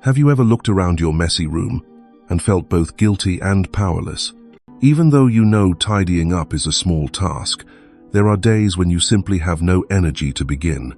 Have you ever looked around your messy room and felt both guilty and powerless? Even though you know tidying up is a small task, there are days when you simply have no energy to begin,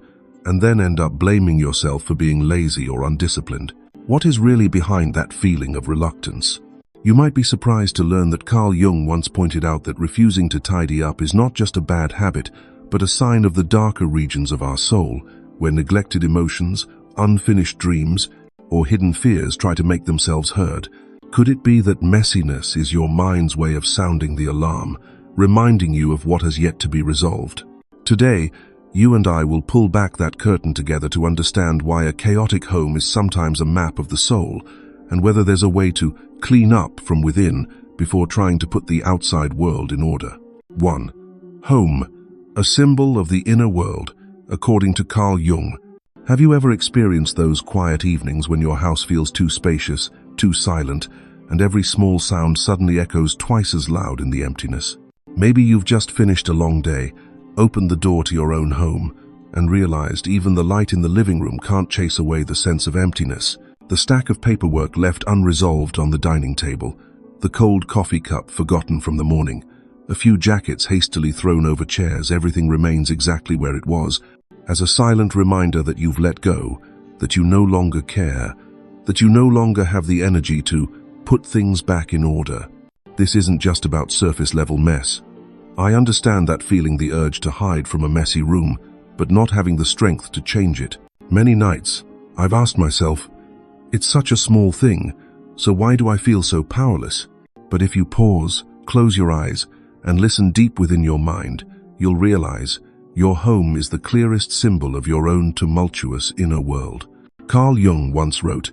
and then end up blaming yourself for being lazy or undisciplined. What is really behind that feeling of reluctance? You might be surprised to learn that Carl Jung once pointed out that refusing to tidy up is not just a bad habit, but a sign of the darker regions of our soul, where neglected emotions, unfinished dreams, or hidden fears try to make themselves heard. Could it be that messiness is your mind's way of sounding the alarm, reminding you of what has yet to be resolved? Today, you and I will pull back that curtain together to understand why a chaotic home is sometimes a map of the soul, and whether there's a way to clean up from within before trying to put the outside world in order. 1. Home, a symbol of the inner world, according to Carl Jung. Have you ever experienced those quiet evenings when your house feels too spacious, too silent, and every small sound suddenly echoes twice as loud in the emptiness? Maybe you've just finished a long day, opened the door to your own home, and realized even the light in the living room can't chase away the sense of emptiness. The stack of paperwork left unresolved on the dining table, the cold coffee cup forgotten from the morning, a few jackets hastily thrown over chairs, everything remains exactly where it was, as a silent reminder that you've let go, that you no longer care, that you no longer have the energy to put things back in order. This isn't just about surface-level mess. I understand that feeling, the urge to hide from a messy room, but not having the strength to change it. Many nights, I've asked myself, it's such a small thing, so why do I feel so powerless? But if you pause, close your eyes, and listen deep within your mind, you'll realize your home is the clearest symbol of your own tumultuous inner world. Carl Jung once wrote,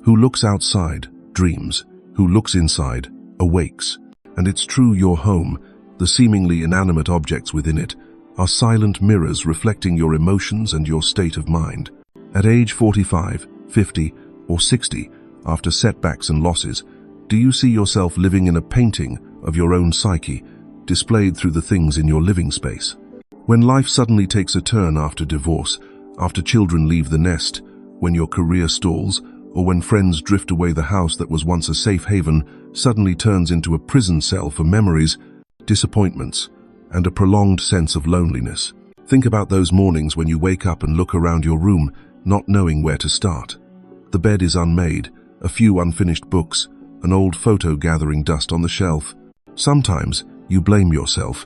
"Who looks outside, dreams. Who looks inside, awakes." And it's true, your home, the seemingly inanimate objects within it, are silent mirrors reflecting your emotions and your state of mind. At age 45, 50, or 60, after setbacks and losses, do you see yourself living in a painting of your own psyche, displayed through the things in your living space? When life suddenly takes a turn after divorce, after children leave the nest, when your career stalls, or when friends drift away, the house that was once a safe haven suddenly turns into a prison cell for memories, disappointments, and a prolonged sense of loneliness. Think about those mornings when you wake up and look around your room, not knowing where to start. The bed is unmade, a few unfinished books, an old photo gathering dust on the shelf. Sometimes you blame yourself.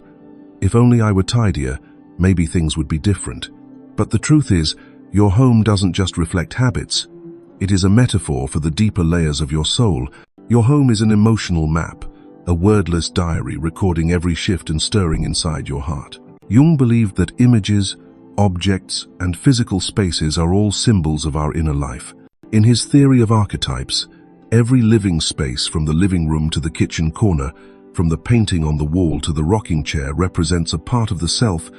If only I were tidier, maybe things would be different. But the truth is, your home doesn't just reflect habits. It is a metaphor for the deeper layers of your soul. Your home is an emotional map, a wordless diary recording every shift and stirring inside your heart. Jung believed that images, objects, and physical spaces are all symbols of our inner life. In his theory of archetypes, every living space, from the living room to the kitchen corner, from the painting on the wall to the rocking chair, represents a part of the self,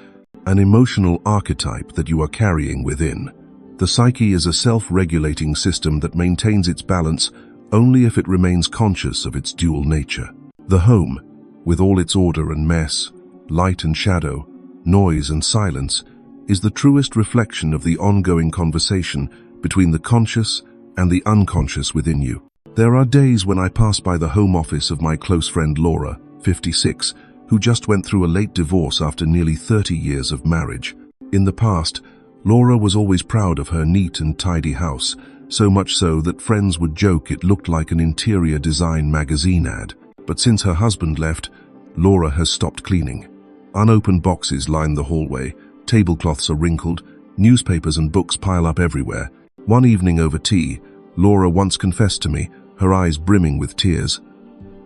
an emotional archetype that you are carrying within. The psyche is a self-regulating system that maintains its balance only if it remains conscious of its dual nature. The home, with all its order and mess, light and shadow, noise and silence, is the truest reflection of the ongoing conversation between the conscious and the unconscious within you. There are days when I pass by the home office of my close friend Laura, 56, who just went through a late divorce after nearly 30 years of marriage. In the past, Laura was always proud of her neat and tidy house, so much so that friends would joke it looked like an interior design magazine ad. But since her husband left, Laura has stopped cleaning. Unopened boxes line the hallway, tablecloths are wrinkled, newspapers and books pile up everywhere. One evening over tea, Laura once confessed to me, her eyes brimming with tears,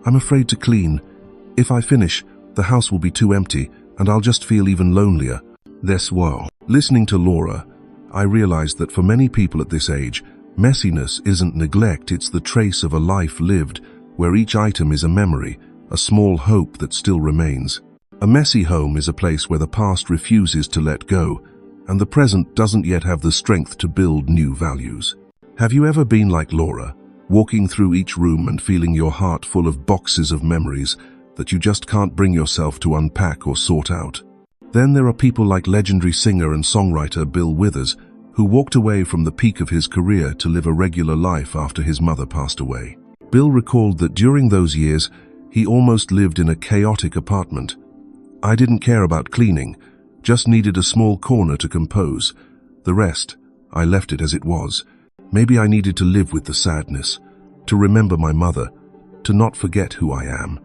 "I'm afraid to clean. If I finish, the house will be too empty, and I'll just feel even lonelier." Listening to Laura, I realized that for many people at this age, messiness isn't neglect, it's the trace of a life lived, where each item is a memory, a small hope that still remains. A messy home is a place where the past refuses to let go, and the present doesn't yet have the strength to build new values. Have you ever been like Laura, walking through each room and feeling your heart full of boxes of memories that you just can't bring yourself to unpack or sort out? Then there are people like legendary singer and songwriter Bill Withers, who walked away from the peak of his career to live a regular life after his mother passed away. Bill recalled that during those years, he almost lived in a chaotic apartment. "I didn't care about cleaning, just needed a small corner to compose. The rest, I left it as it was. Maybe I needed to live with the sadness, to remember my mother, to not forget who I am."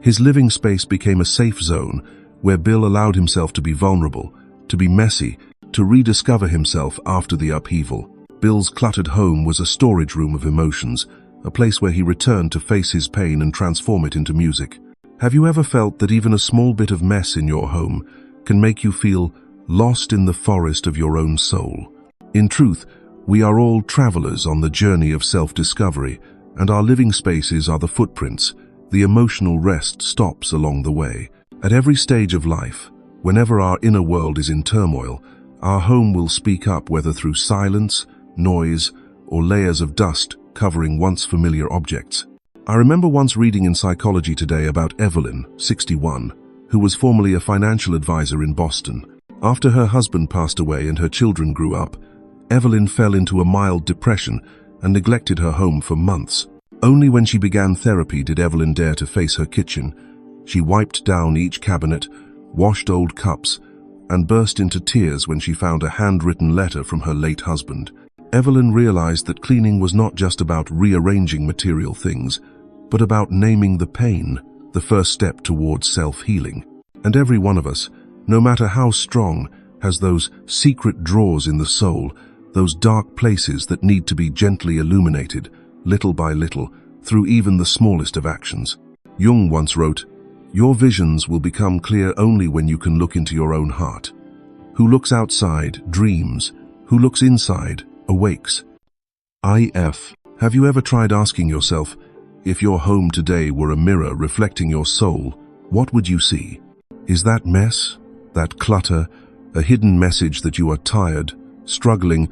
His living space became a safe zone where Bill allowed himself to be vulnerable, to be messy, to rediscover himself after the upheaval. Bill's cluttered home was a storage room of emotions, a place where he returned to face his pain and transform it into music. Have you ever felt that even a small bit of mess in your home can make you feel lost in the forest of your own soul? In truth, we are all travelers on the journey of self-discovery, and our living spaces are the footprints. The emotional rest stops along the way. At every stage of life, whenever our inner world is in turmoil, our home will speak up, whether through silence, noise, or layers of dust covering once familiar objects. I remember once reading in Psychology Today about Evelyn, 61, who was formerly a financial advisor in Boston. After her husband passed away and her children grew up, Evelyn fell into a mild depression and neglected her home for months. Only when she began therapy did Evelyn dare to face her kitchen. She wiped down each cabinet, washed old cups, and burst into tears when she found a handwritten letter from her late husband. Evelyn realized that cleaning was not just about rearranging material things, but about naming the pain, the first step towards self-healing. And every one of us, no matter how strong, has those secret drawers in the soul, those dark places that need to be gently illuminated, little by little, through even the smallest of actions. Jung once wrote, "Your visions will become clear only when you can look into your own heart. Who looks outside dreams, who looks inside awakes." IF. Have you ever tried asking yourself, if your home today were a mirror reflecting your soul, what would you see? Is that mess, that clutter, a hidden message that you are tired, struggling,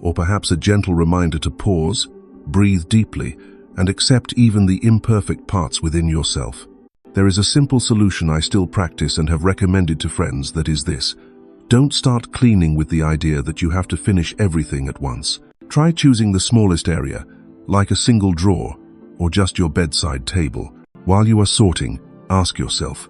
or perhaps a gentle reminder to pause, breathe deeply, and accept even the imperfect parts within yourself? There is a simple solution I still practice and have recommended to friends, that is this: don't start cleaning with the idea that you have to finish everything at once. Try choosing the smallest area, like a single drawer, or just your bedside table. While you are sorting, ask yourself,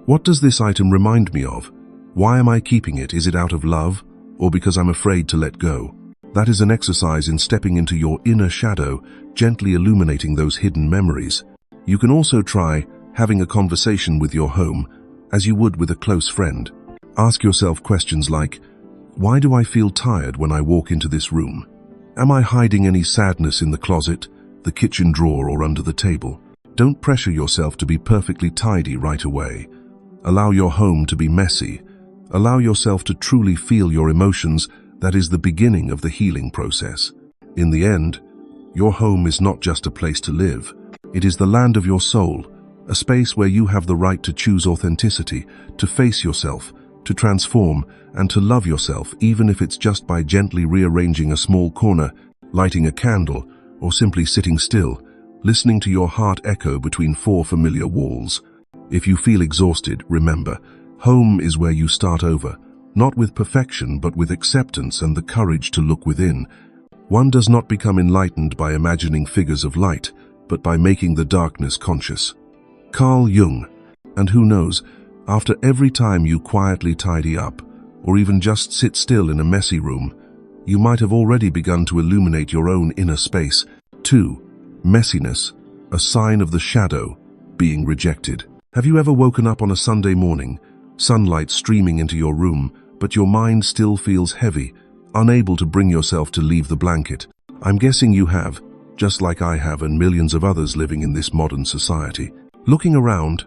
what does this item remind me of? Why am I keeping it? Is it out of love, or because I'm afraid to let go? That is an exercise in stepping into your inner shadow, gently illuminating those hidden memories. You can also try having a conversation with your home, as you would with a close friend. Ask yourself questions like, why do I feel tired when I walk into this room? Am I hiding any sadness in the closet, the kitchen drawer, or under the table? Don't pressure yourself to be perfectly tidy right away. Allow your home to be messy. Allow yourself to truly feel your emotions. That is the beginning of the healing process. In the end, your home is not just a place to live. It is the land of your soul, a space where you have the right to choose authenticity, to face yourself, to transform, and to love yourself, even if it's just by gently rearranging a small corner, lighting a candle, or simply sitting still, listening to your heart echo between four familiar walls. If you feel exhausted, remember, home is where you start over, not with perfection but with acceptance and the courage to look within. One does not become enlightened by imagining figures of light, but by making the darkness conscious. Carl Jung. And who knows, after every time you quietly tidy up, or even just sit still in a messy room, you might have already begun to illuminate your own inner space. 2. Messiness, a sign of the shadow being rejected. Have you ever woken up on a Sunday morning, sunlight streaming into your room, but your mind still feels heavy, unable to bring yourself to leave the blanket? I'm guessing you have, just like I have and millions of others living in this modern society. Looking around,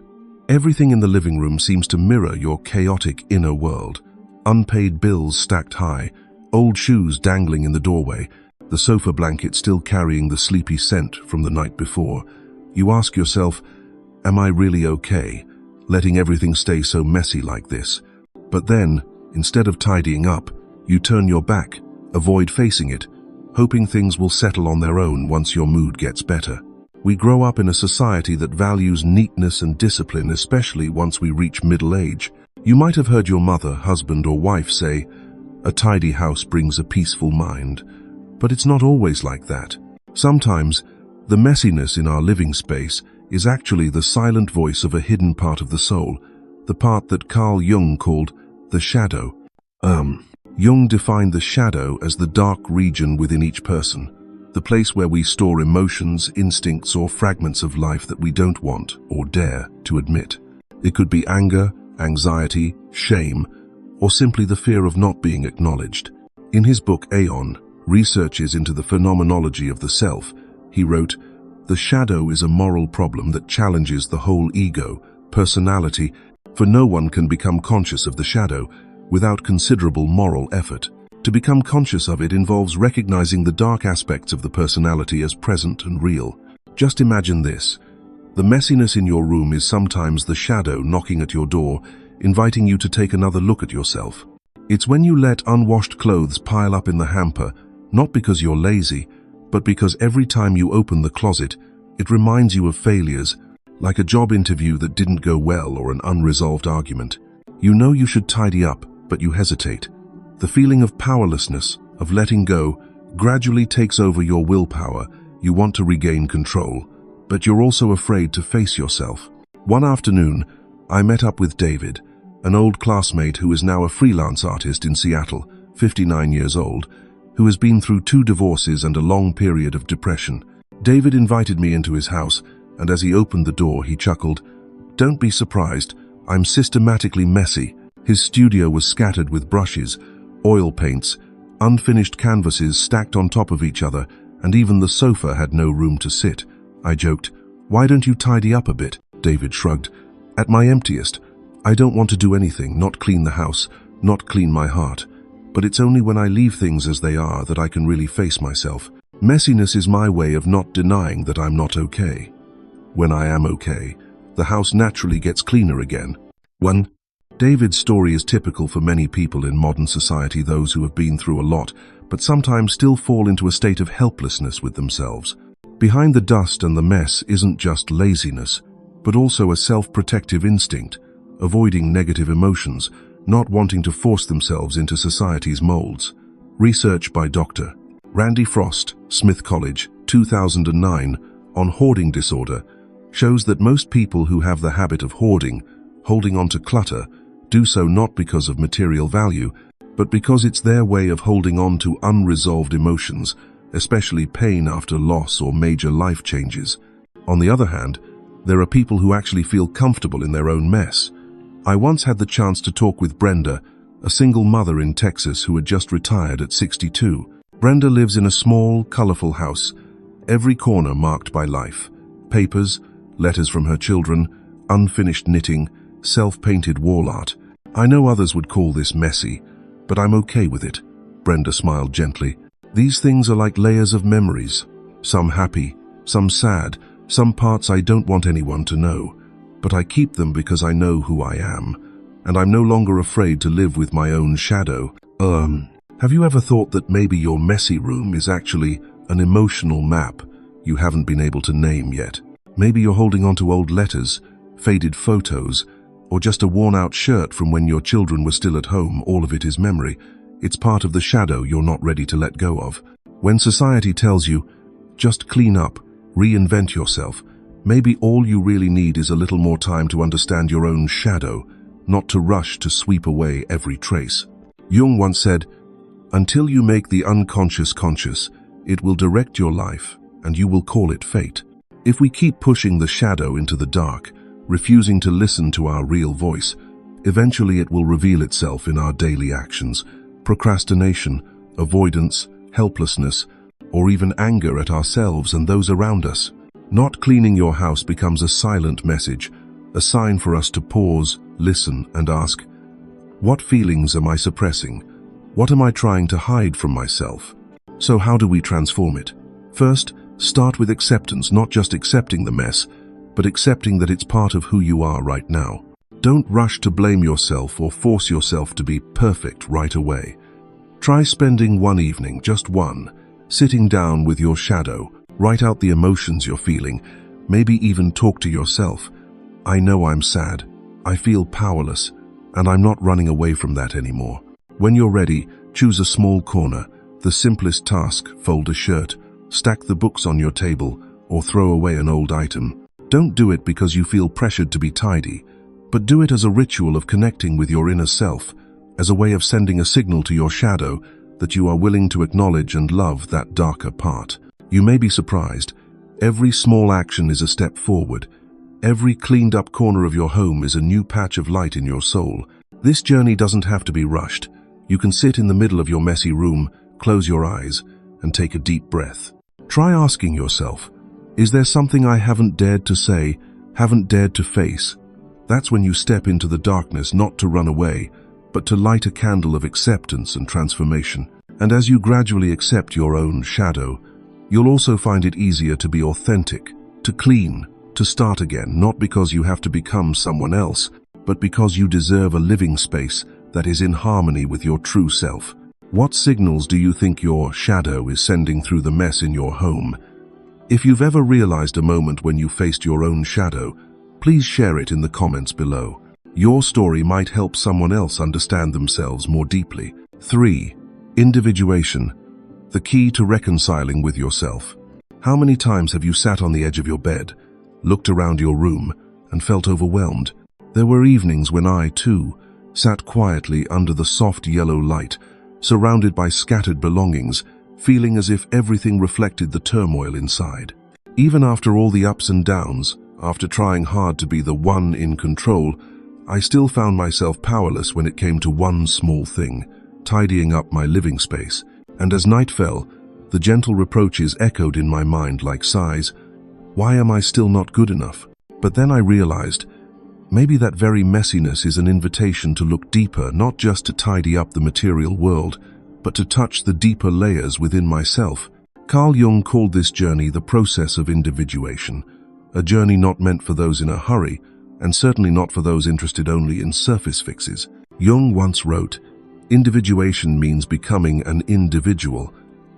everything in the living room seems to mirror your chaotic inner world. Unpaid bills stacked high, old shoes dangling in the doorway, the sofa blanket still carrying the sleepy scent from the night before. You ask yourself, am I really okay, letting everything stay so messy like this? But then, instead of tidying up, you turn your back, avoid facing it, hoping things will settle on their own once your mood gets better. We grow up in a society that values neatness and discipline, especially once we reach middle age. You might have heard your mother, husband, or wife say, A tidy house brings a peaceful mind. But it's not always like that. Sometimes, the messiness in our living space is actually the silent voice of a hidden part of the soul, the part that Carl Jung called the shadow. Jung defined the shadow as the dark region within each person, the place where we store emotions, instincts, or fragments of life that we don't want or dare to admit. It could be anger, anxiety, shame, or simply the fear of not being acknowledged. In his book Aeon, Researches into the Phenomenology of the Self, he wrote, "The shadow is a moral problem that challenges the whole ego, personality, for no one can become conscious of the shadow without considerable moral effort. To become conscious of it involves recognizing the dark aspects of the personality as present and real. Just imagine this. The messiness in your room is sometimes the shadow knocking at your door, inviting you to take another look at yourself. It's when you let unwashed clothes pile up in the hamper, not because you're lazy, but because every time you open the closet, it reminds you of failures, like a job interview that didn't go well or an unresolved argument. You know you should tidy up, but you hesitate. The feeling of powerlessness, of letting go, gradually takes over your willpower. You want to regain control, but you're also afraid to face yourself. One afternoon, I met up with David, an old classmate who is now a freelance artist in Seattle, 59 years old, who has been through 2 divorces and a long period of depression. David invited me into his house, and as he opened the door, he chuckled, "Don't be surprised, I'm systematically messy." His studio was scattered with brushes, oil paints, unfinished canvases stacked on top of each other, and even the sofa had no room to sit. I joked, "Why don't you tidy up a bit?" David shrugged. "At my emptiest, I don't want to do anything, not clean the house, not clean my heart. But it's only when I leave things as they are that I can really face myself. Messiness is my way of not denying that I'm not okay. When I am okay, the house naturally gets cleaner again." 1. David's story is typical for many people in modern society, those who have been through a lot, but sometimes still fall into a state of helplessness with themselves. Behind the dust and the mess isn't just laziness, but also a self-protective instinct, avoiding negative emotions, not wanting to force themselves into society's molds. Research by Dr. Randy Frost, Smith College, 2009, on hoarding disorder, shows that most people who have the habit of hoarding, holding on to clutter, do so not because of material value, but because it's their way of holding on to unresolved emotions, especially pain after loss or major life changes. On the other hand, there are people who actually feel comfortable in their own mess. I once had the chance to talk with Brenda, a single mother in Texas who had just retired at 62. Brenda lives in a small, colorful house, every corner marked by life. Papers, letters from her children, unfinished knitting, self-painted wall art. "I know others would call this messy, but I'm okay with it," Brenda smiled gently. "These things are like layers of memories, some happy, some sad, some parts I don't want anyone to know, but I keep them because I know who I am, and I'm no longer afraid to live with my own shadow." Have you ever thought that maybe your messy room is actually an emotional map you haven't been able to name yet? Maybe you're holding on to old letters, faded photos, or just a worn-out shirt from when your children were still at home. All of it is memory. It's part of the shadow you're not ready to let go of. When society tells you, just clean up, reinvent yourself, maybe all you really need is a little more time to understand your own shadow, not to rush to sweep away every trace. Jung once said, "Until you make the unconscious conscious, it will direct your life, and you will call it fate." If we keep pushing the shadow into the dark, refusing to listen to our real voice, eventually it will reveal itself in our daily actions. Procrastination, avoidance, helplessness, or even anger at ourselves and those around us. Not cleaning your house becomes a silent message, a sign for us to pause, listen, and ask, what feelings am I suppressing? What am I trying to hide from myself? So how do we transform it? First, start with acceptance, not just accepting the mess, but accepting that it's part of who you are right now. Don't rush to blame yourself or force yourself to be perfect right away. Try spending one evening, just one, sitting down with your shadow, write out the emotions you're feeling, maybe even talk to yourself. "I know I'm sad, I feel powerless, and I'm not running away from that anymore." When you're ready, Choose a small corner, the simplest task: fold a shirt, stack the books on your table, or throw away an old item. Don't do it because you feel pressured to be tidy, but do it as a ritual of connecting with your inner self, as a way of sending a signal to your shadow that you are willing to acknowledge and love that darker part. You may be surprised. Every small action is a step forward. Every cleaned up corner of your home is a new patch of light in your soul. This journey doesn't have to be rushed. You can sit in the middle of your messy room, close your eyes, and take a deep breath. Try asking yourself, is there something I haven't dared to say, haven't dared to face? That's when you step into the darkness, not to run away, but to light a candle of acceptance and transformation. And as you gradually accept your own shadow, you'll also find it easier to be authentic, to clean, to start again, not because you have to become someone else, but because you deserve a living space that is in harmony with your true self. What signals do you think your shadow is sending through the mess in your home? If you've ever realized a moment when you faced your own shadow, please share it in the comments below. Your story might help someone else understand themselves more deeply. 3. Individuation, the key to reconciling with yourself. How many times have you sat on the edge of your bed, looked around your room, and felt overwhelmed? There were evenings when I, too, sat quietly under the soft yellow light, surrounded by scattered belongings, feeling as if everything reflected the turmoil inside. Even after all the ups and downs, after trying hard to be the one in control, I still found myself powerless when it came to one small thing: tidying up my living space. And as night fell, the gentle reproaches echoed in my mind like sighs. Why am I still not good enough? But then I realized, maybe that very messiness is an invitation to look deeper, not just to tidy up the material world, but to touch the deeper layers within myself. Carl Jung called this journey the process of individuation, a journey not meant for those in a hurry, and certainly not for those interested only in surface fixes. Jung once wrote, "Individuation means becoming an individual,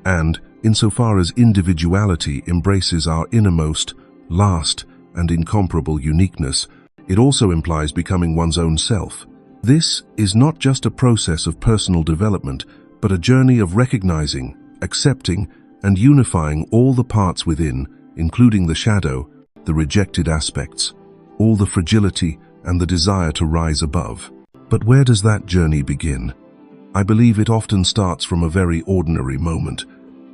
and, insofar as individuality embraces our innermost, last, and incomparable uniqueness, it also implies becoming one's own self." This is not just a process of personal development, but a journey of recognizing, accepting, and unifying all the parts within, including the shadow, the rejected aspects, all the fragility and the desire to rise above. But where does that journey begin? I believe it often starts from a very ordinary moment,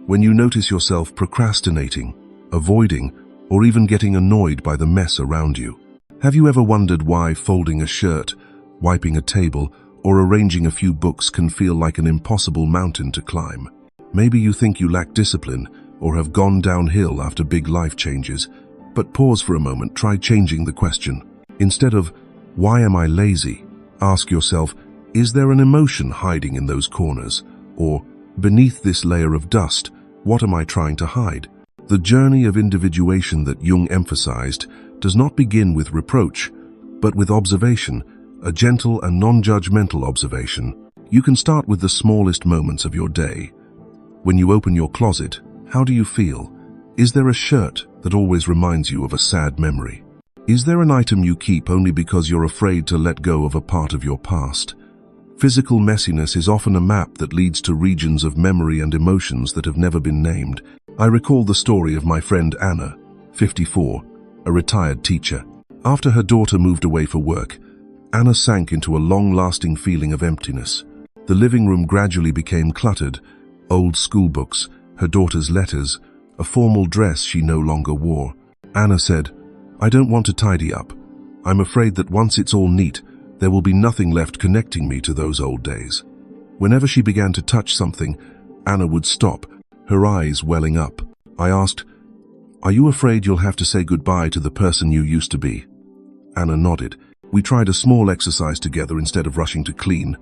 when you notice yourself procrastinating, avoiding, or even getting annoyed by the mess around you. Have you ever wondered why folding a shirt, wiping a table, or arranging a few books can feel like an impossible mountain to climb? Maybe you think you lack discipline or have gone downhill after big life changes, but pause for a moment, try changing the question. Instead of, "Why am I lazy?" ask yourself, is there an emotion hiding in those corners? Or, beneath this layer of dust, what am I trying to hide? The journey of individuation that Jung emphasized does not begin with reproach, but with observation, a gentle and non-judgmental observation. You can start with the smallest moments of your day. When you open your closet, how do you feel? Is there a shirt that always reminds you of a sad memory? Is there an item you keep only because you're afraid to let go of a part of your past? Physical messiness is often a map that leads to regions of memory and emotions that have never been named. I recall the story of my friend Anna, 54, a retired teacher. After her daughter moved away for work, Anna sank into a long-lasting feeling of emptiness. The living room gradually became cluttered: old school books, her daughter's letters, a formal dress she no longer wore. Anna said, "I don't want to tidy up. I'm afraid that once it's all neat, there will be nothing left connecting me to those old days." Whenever she began to touch something, Anna would stop, her eyes welling up. I asked, "Are you afraid you'll have to say goodbye to the person you used to be?" Anna nodded. We tried a small exercise together instead of rushing to clean.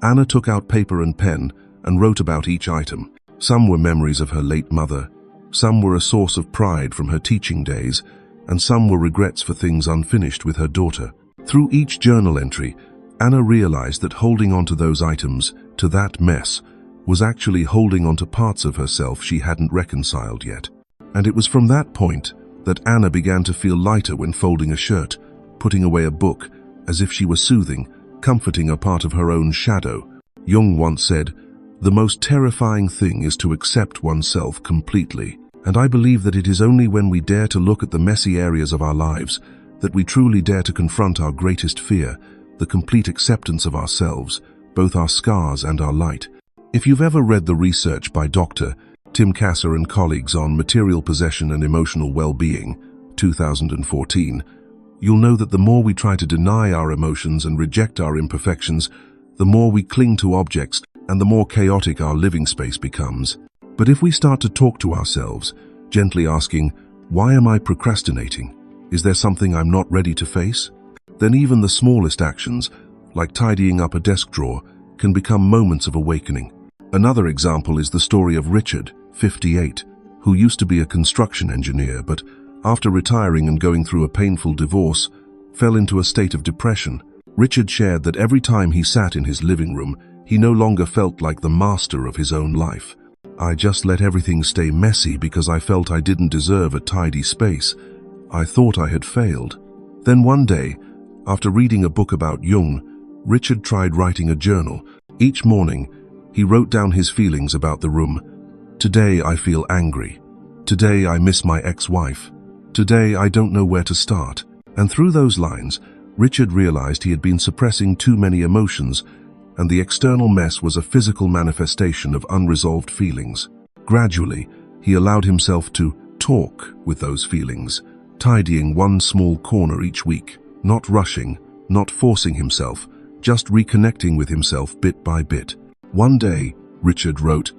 Anna took out paper and pen and wrote about each item. Some were memories of her late mother, some were a source of pride from her teaching days, and some were regrets for things unfinished with her daughter. Through each journal entry, Anna realized that holding on to those items, to that mess, was actually holding on to parts of herself she hadn't reconciled yet. And it was from that point that Anna began to feel lighter when folding a shirt, putting away a book, as if she were soothing, comforting a part of her own shadow. Jung once said, The most terrifying thing is to accept oneself completely. And I believe that it is only when we dare to look at the messy areas of our lives that we truly dare to confront our greatest fear, the complete acceptance of ourselves, both our scars and our light. If you've ever read the research by Dr. Tim Kasser and colleagues on material possession and emotional well-being, 2014, you'll know that the more we try to deny our emotions and reject our imperfections, the more we cling to objects and the more chaotic our living space becomes. But if we start to talk to ourselves, gently asking, "Why am I procrastinating? Is there something I'm not ready to face?" then even the smallest actions, like tidying up a desk drawer, can become moments of awakening. Another example is the story of Richard, 58, who used to be a construction engineer, but after retiring and going through a painful divorce, fell into a state of depression. Richard shared that every time he sat in his living room, he no longer felt like the master of his own life. "I just let everything stay messy because I felt I didn't deserve a tidy space. I thought I had failed." Then one day, after reading a book about Jung, Richard tried writing a journal. Each morning, he wrote down his feelings about the room. "Today I feel angry. Today I miss my ex-wife. Today I don't know where to start." And through those lines, Richard realized he had been suppressing too many emotions, and the external mess was a physical manifestation of unresolved feelings. Gradually, he allowed himself to talk with those feelings, tidying one small corner each week, not rushing, not forcing himself, just reconnecting with himself bit by bit. One day, Richard wrote,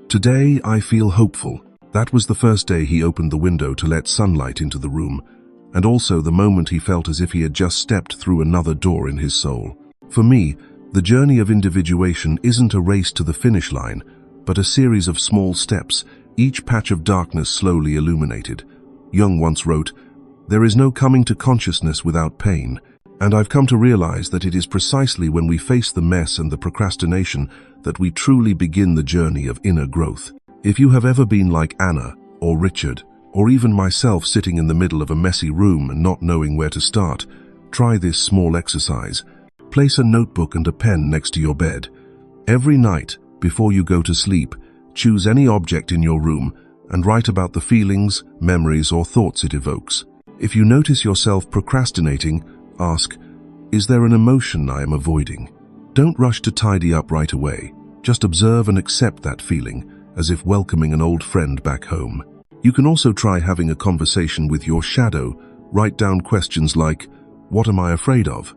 "Today I feel hopeful." That was the first day he opened the window to let sunlight into the room, and also the moment he felt as if he had just stepped through another door in his soul. For me, the journey of individuation isn't a race to the finish line, but a series of small steps, each patch of darkness slowly illuminated. Jung once wrote, "There is no coming to consciousness without pain," and I've come to realize that it is precisely when we face the mess and the procrastination that we truly begin the journey of inner growth. If you have ever been like Anna, or Richard, or even myself sitting in the middle of a messy room and not knowing where to start, try this small exercise. Place a notebook and a pen next to your bed. Every night, before you go to sleep, choose any object in your room and write about the feelings, memories, or thoughts it evokes. If you notice yourself procrastinating, ask, "Is there an emotion I am avoiding?" Don't rush to tidy up right away. Just observe and accept that feeling, as if welcoming an old friend back home. You can also try having a conversation with your shadow. Write down questions like, "What am I afraid of?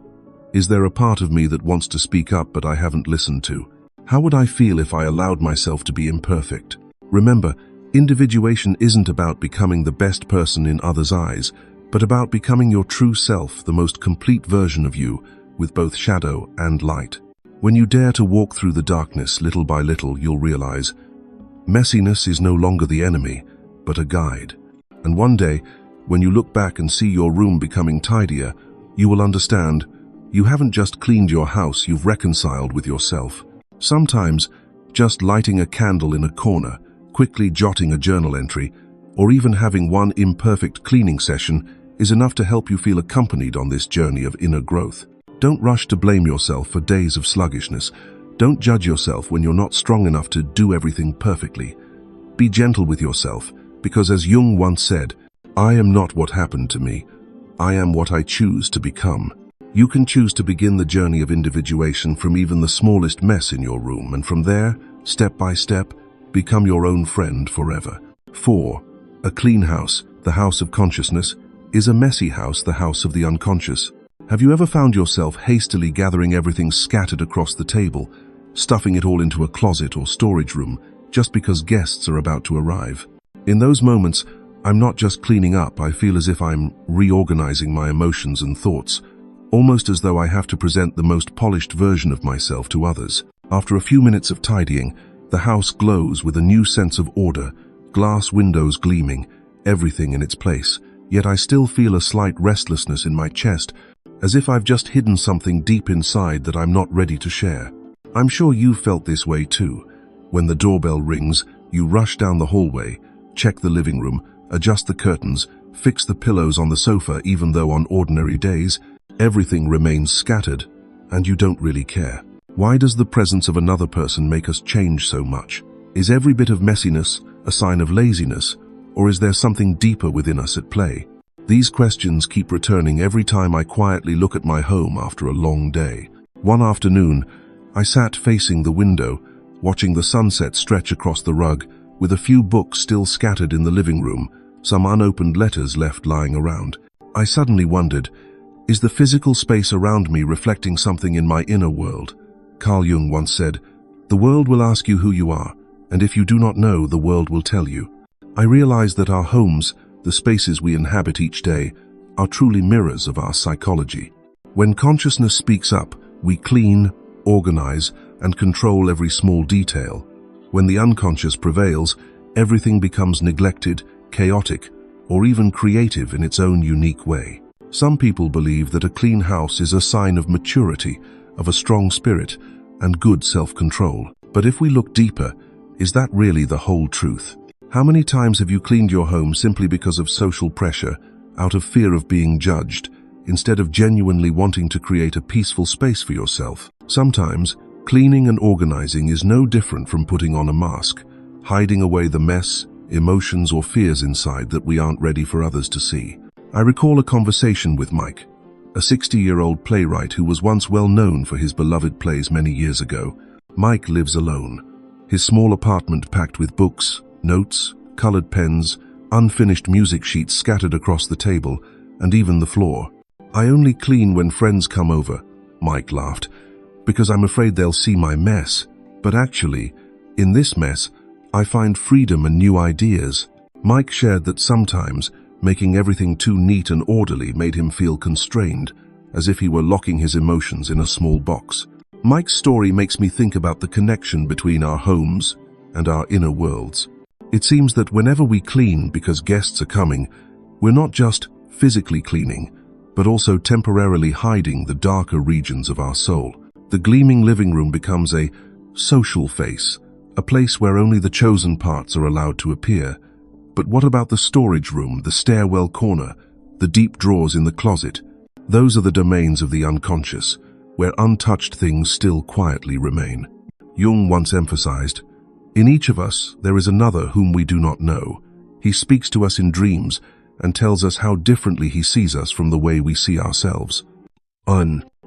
Is there a part of me that wants to speak up but I haven't listened to? How would I feel if I allowed myself to be imperfect?" Remember, individuation isn't about becoming the best person in others' eyes, but about becoming your true self, the most complete version of you, with both shadow and light. When you dare to walk through the darkness little by little, you'll realize messiness is no longer the enemy, but a guide. And one day, when you look back and see your room becoming tidier, you will understand you haven't just cleaned your house, you've reconciled with yourself. Sometimes, just lighting a candle in a corner, quickly jotting a journal entry, or even having one imperfect cleaning session is enough to help you feel accompanied on this journey of inner growth. Don't rush to blame yourself for days of sluggishness. Don't judge yourself when you're not strong enough to do everything perfectly. Be gentle with yourself, because as Jung once said, "I am not what happened to me. I am what I choose to become." You can choose to begin the journey of individuation from even the smallest mess in your room, and from there, step by step, become your own friend forever. 4. A clean house, the house of consciousness, is a messy house, the house of the unconscious. Have you ever found yourself hastily gathering everything scattered across the table, stuffing it all into a closet or storage room, just because guests are about to arrive? In those moments, I'm not just cleaning up, I feel as if I'm reorganizing my emotions and thoughts, almost as though I have to present the most polished version of myself to others. After a few minutes of tidying, the house glows with a new sense of order, glass windows gleaming, everything in its place. Yet I still feel a slight restlessness in my chest, as if I've just hidden something deep inside that I'm not ready to share. I'm sure you've felt this way too. When the doorbell rings, you rush down the hallway, check the living room, adjust the curtains, fix the pillows on the sofa, even though on ordinary days, everything remains scattered, and you don't really care. Why does the presence of another person make us change so much? Is every bit of messiness a sign of laziness, or is there something deeper within us at play? These questions keep returning every time I quietly look at my home after a long day. One afternoon, I sat facing the window, watching the sunset stretch across the rug, with a few books still scattered in the living room, some unopened letters left lying around. I suddenly wondered, is the physical space around me reflecting something in my inner world? Carl Jung once said, "The world will ask you who you are, and if you do not know, the world will tell you." I realized that our homes, the spaces we inhabit each day, are truly mirrors of our psychology. When consciousness speaks up, we clean, organize, and control every small detail. When the unconscious prevails, everything becomes neglected, chaotic, or even creative in its own unique way. Some people believe that a clean house is a sign of maturity, of a strong spirit, and good self-control. But if we look deeper, is that really the whole truth? How many times have you cleaned your home simply because of social pressure, out of fear of being judged, instead of genuinely wanting to create a peaceful space for yourself? Sometimes, cleaning and organizing is no different from putting on a mask, hiding away the mess, emotions or fears inside that we aren't ready for others to see. I recall a conversation with Mike, a 60-year-old playwright who was once well known for his beloved plays many years ago. Mike lives alone, his small apartment packed with books, notes, colored pens, unfinished music sheets scattered across the table, and even the floor. "I only clean when friends come over," Mike laughed, "because I'm afraid they'll see my mess. But actually, in this mess, I find freedom and new ideas." Mike shared that sometimes making everything too neat and orderly made him feel constrained, as if he were locking his emotions in a small box. Mike's story makes me think about the connection between our homes and our inner worlds. It seems that whenever we clean because guests are coming, we're not just physically cleaning, but also temporarily hiding the darker regions of our soul. The gleaming living room becomes a social face, a place where only the chosen parts are allowed to appear. But what about the storage room, the stairwell corner, the deep drawers in the closet? Those are the domains of the unconscious, where untouched things still quietly remain. Jung once emphasized, "In each of us, there is another whom we do not know. He speaks to us in dreams and tells us how differently he sees us from the way we see ourselves."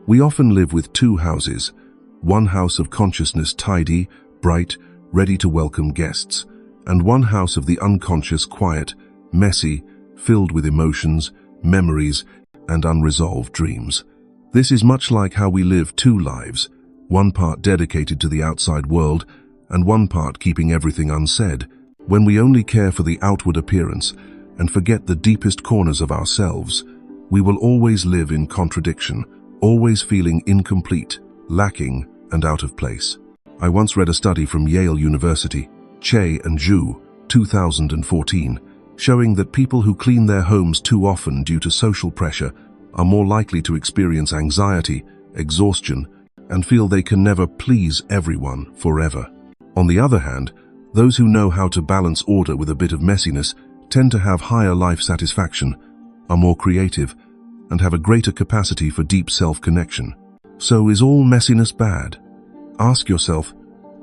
We often live with two houses, one house of consciousness tidy, bright, ready to welcome guests, and one house of the unconscious quiet, messy, filled with emotions, memories, and unresolved dreams. This is much like how we live two lives, one part dedicated to the outside world, and one part keeping everything unsaid. When we only care for the outward appearance and forget the deepest corners of ourselves, we will always live in contradiction, always feeling incomplete, lacking, and out of place. I once read a study from Yale University, Che and Zhu, 2014, showing that people who clean their homes too often due to social pressure are more likely to experience anxiety, exhaustion, and feel they can never please everyone forever. On the other hand, those who know how to balance order with a bit of messiness tend to have higher life satisfaction, are more creative, and have a greater capacity for deep self-connection. So is all messiness bad? Ask yourself,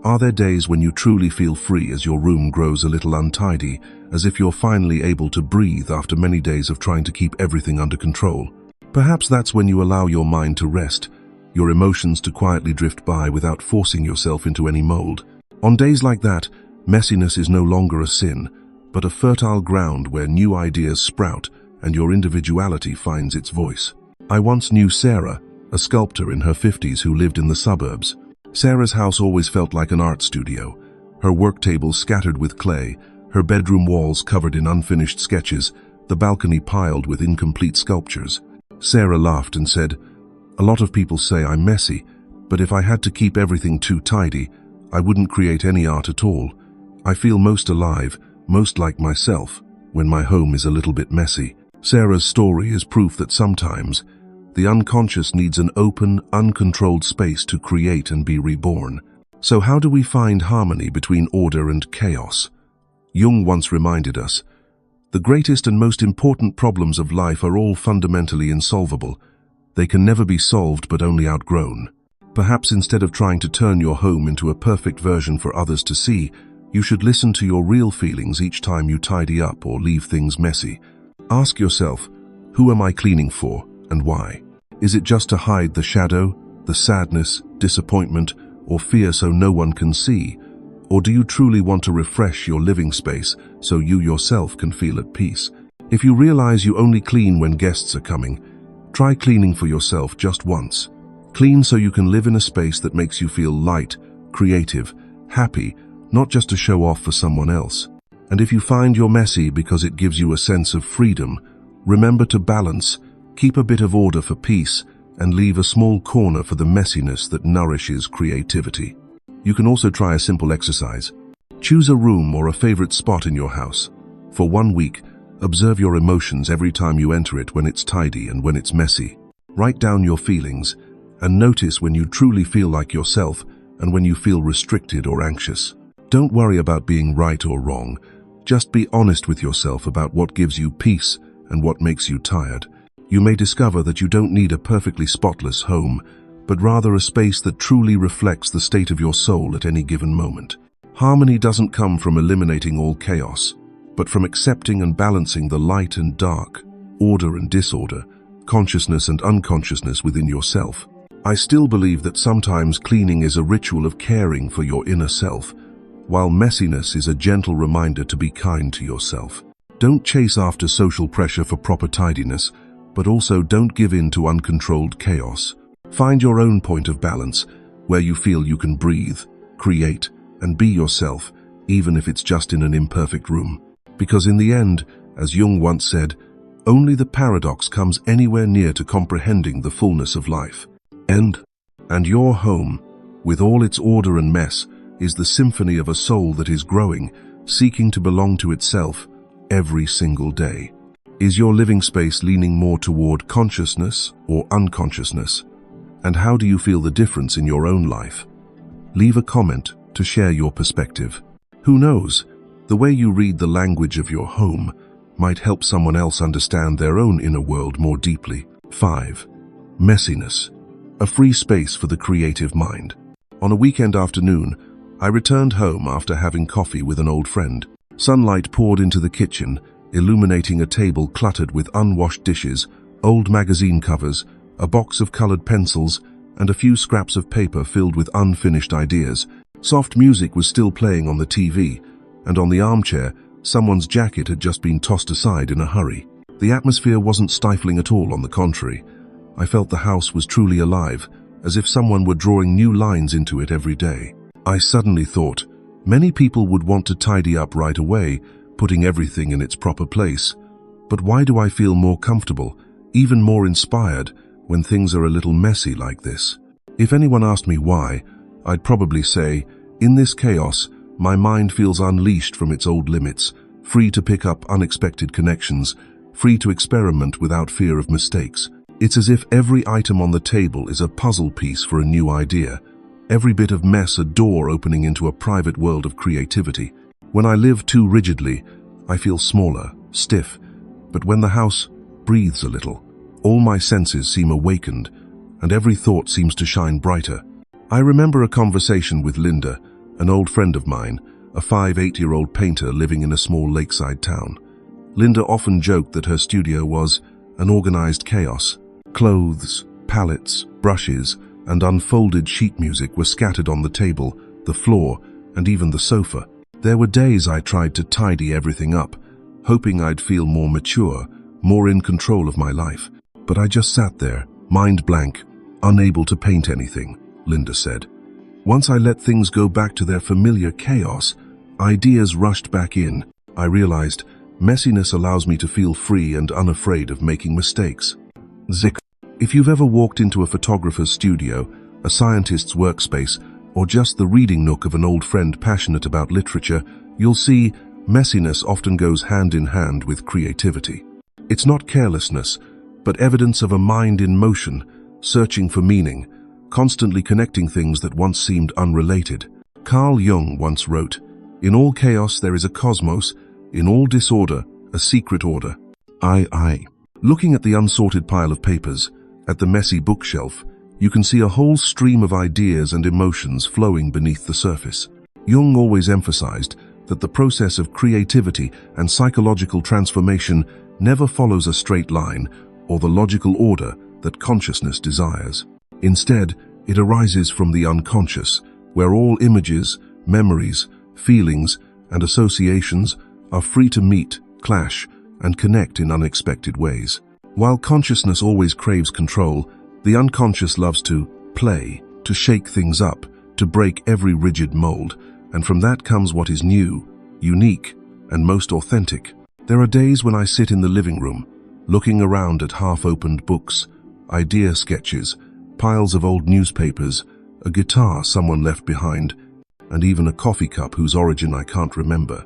are there days when you truly feel free as your room grows a little untidy, as if you're finally able to breathe after many days of trying to keep everything under control? Perhaps that's when you allow your mind to rest, your emotions to quietly drift by without forcing yourself into any mold. On days like that, messiness is no longer a sin, but a fertile ground where new ideas sprout and your individuality finds its voice. I once knew Sarah, a sculptor in her 50s who lived in the suburbs. Sarah's house always felt like an art studio, her work table scattered with clay, her bedroom walls covered in unfinished sketches, the balcony piled with incomplete sculptures. Sarah laughed and said, "A lot of people say I'm messy, but if I had to keep everything too tidy, I wouldn't create any art at all. I feel most alive, most like myself, when my home is a little bit messy." Sarah's story is proof that sometimes the unconscious needs an open, uncontrolled space to create and be reborn. So how do we find harmony between order and chaos? Jung once reminded us, "The greatest and most important problems of life are all fundamentally insolvable. They can never be solved but only outgrown." Perhaps instead of trying to turn your home into a perfect version for others to see, you should listen to your real feelings each time you tidy up or leave things messy. Ask yourself, who am I cleaning for and why? Is it just to hide the shadow, the sadness, disappointment, or fear so no one can see? Or do you truly want to refresh your living space so you yourself can feel at peace? If you realize you only clean when guests are coming, try cleaning for yourself just once. Clean so you can live in a space that makes you feel light, creative, happy, not just to show off for someone else. And if you find you're messy because it gives you a sense of freedom, remember to balance, keep a bit of order for peace, and leave a small corner for the messiness that nourishes creativity. You can also try a simple exercise. Choose a room or a favorite spot in your house. For 1 week, observe your emotions every time you enter it, when it's tidy and when it's messy. Write down your feelings and notice when you truly feel like yourself and when you feel restricted or anxious. Don't worry about being right or wrong. Just be honest with yourself about what gives you peace and what makes you tired. You may discover that you don't need a perfectly spotless home, but rather a space that truly reflects the state of your soul at any given moment. Harmony doesn't come from eliminating all chaos, but from accepting and balancing the light and dark, order and disorder, consciousness and unconsciousness within yourself. I still believe that sometimes cleaning is a ritual of caring for your inner self, while messiness is a gentle reminder to be kind to yourself. Don't chase after social pressure for proper tidiness, but also don't give in to uncontrolled chaos. Find your own point of balance, where you feel you can breathe, create, and be yourself, even if it's just in an imperfect room. Because in the end, as Jung once said, only the paradox comes anywhere near to comprehending the fullness of life. And your home, with all its order and mess, is the symphony of a soul that is growing, seeking to belong to itself every single day. Is your living space leaning more toward consciousness or unconsciousness? And how do you feel the difference in your own life? Leave a comment to share your perspective. Who knows, the way you read the language of your home might help someone else understand their own inner world more deeply. 5. Messiness. A free space for the creative mind. On a weekend afternoon, I returned home after having coffee with an old friend. Sunlight poured into the kitchen, illuminating a table cluttered with unwashed dishes, old magazine covers, a box of colored pencils, and a few scraps of paper filled with unfinished ideas. Soft music was still playing on the TV, and on the armchair, someone's jacket had just been tossed aside in a hurry. The atmosphere wasn't stifling at all, on the contrary. I felt the house was truly alive, as if someone were drawing new lines into it every day. I suddenly thought, many people would want to tidy up right away, putting everything in its proper place. But why do I feel more comfortable, even more inspired, when things are a little messy like this? If anyone asked me why, I'd probably say, in this chaos, my mind feels unleashed from its old limits, free to pick up unexpected connections, free to experiment without fear of mistakes. It's as if every item on the table is a puzzle piece for a new idea, every bit of mess a door opening into a private world of creativity. When I live too rigidly, I feel smaller, stiff, but when the house breathes a little, all my senses seem awakened, and every thought seems to shine brighter. I remember a conversation with Linda, an old friend of mine, a 8-year-old painter living in a small lakeside town. Linda often joked that her studio was an organized chaos. Clothes, palettes, brushes, and unfolded sheet music were scattered on the table, the floor, and even the sofa. There were days I tried to tidy everything up, hoping I'd feel more mature, more in control of my life. But I just sat there, mind blank, unable to paint anything, Linda said. Once I let things go back to their familiar chaos, ideas rushed back in. I realized messiness allows me to feel free and unafraid of making mistakes. If you've ever walked into a photographer's studio, a scientist's workspace, or just the reading nook of an old friend passionate about literature, you'll see messiness often goes hand in hand with creativity. It's not carelessness, but evidence of a mind in motion, searching for meaning, constantly connecting things that once seemed unrelated. Carl Jung once wrote, "In all chaos there is a cosmos, in all disorder, a secret order." Looking at the unsorted pile of papers, at the messy bookshelf, You can see a whole stream of ideas and emotions flowing beneath the surface. Jung always emphasized that the process of creativity and psychological transformation never follows a straight line or the logical order that consciousness desires. Instead, it arises from the unconscious, where all images, memories, feelings, and associations are free to meet, clash, and connect in unexpected ways. While consciousness always craves control, the unconscious loves to play, to shake things up, to break every rigid mold, and from that comes what is new, unique, and most authentic. There are days when I sit in the living room, looking around at half-opened books, idea sketches, piles of old newspapers, a guitar someone left behind, and even a coffee cup whose origin I can't remember.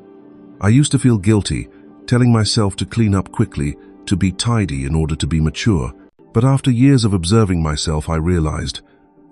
I used to feel guilty, telling myself to clean up quickly, to be tidy in order to be mature. But after years of observing myself, I realized,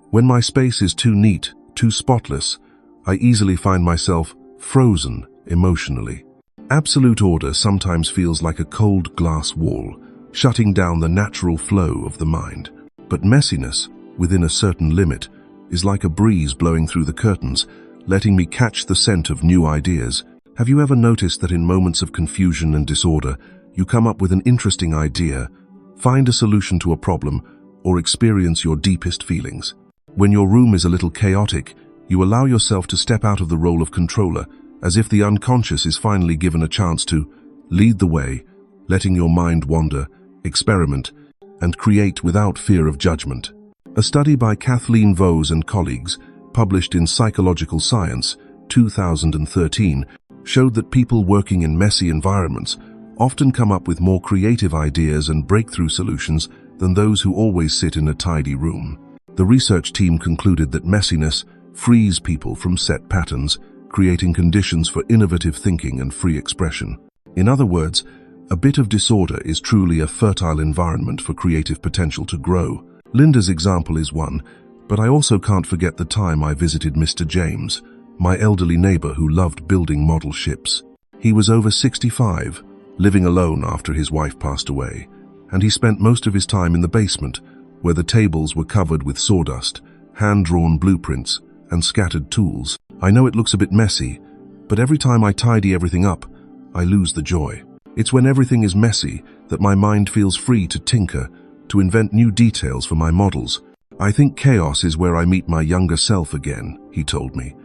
when my space is too neat, too spotless, I easily find myself frozen emotionally. Absolute order sometimes feels like a cold glass wall, shutting down the natural flow of the mind. But messiness, within a certain limit, is like a breeze blowing through the curtains, letting me catch the scent of new ideas. Have you ever noticed that in moments of confusion and disorder, you come up with an interesting idea, find a solution to a problem, or experience your deepest feelings? When your room is a little chaotic, you allow yourself to step out of the role of controller, as if the unconscious is finally given a chance to lead the way, letting your mind wander, experiment, and create without fear of judgment. A study by Kathleen Vose and colleagues, published in Psychological Science, 2013, showed that people working in messy environments often come up with more creative ideas and breakthrough solutions than those who always sit in a tidy room. The research team concluded that messiness frees people from set patterns, creating conditions for innovative thinking and free expression. In other words, a bit of disorder is truly a fertile environment for creative potential to grow. Linda's example is one, but I also can't forget the time I visited Mr. James, my elderly neighbor who loved building model ships. He was over 65, living alone after his wife passed away, and he spent most of his time in the basement, where the tables were covered with sawdust, hand-drawn blueprints, and scattered tools. I know it looks a bit messy, but every time I tidy everything up, I lose the joy. It's when everything is messy that my mind feels free to tinker, to invent new details for my models. I think chaos is where I meet my younger self again, he told me.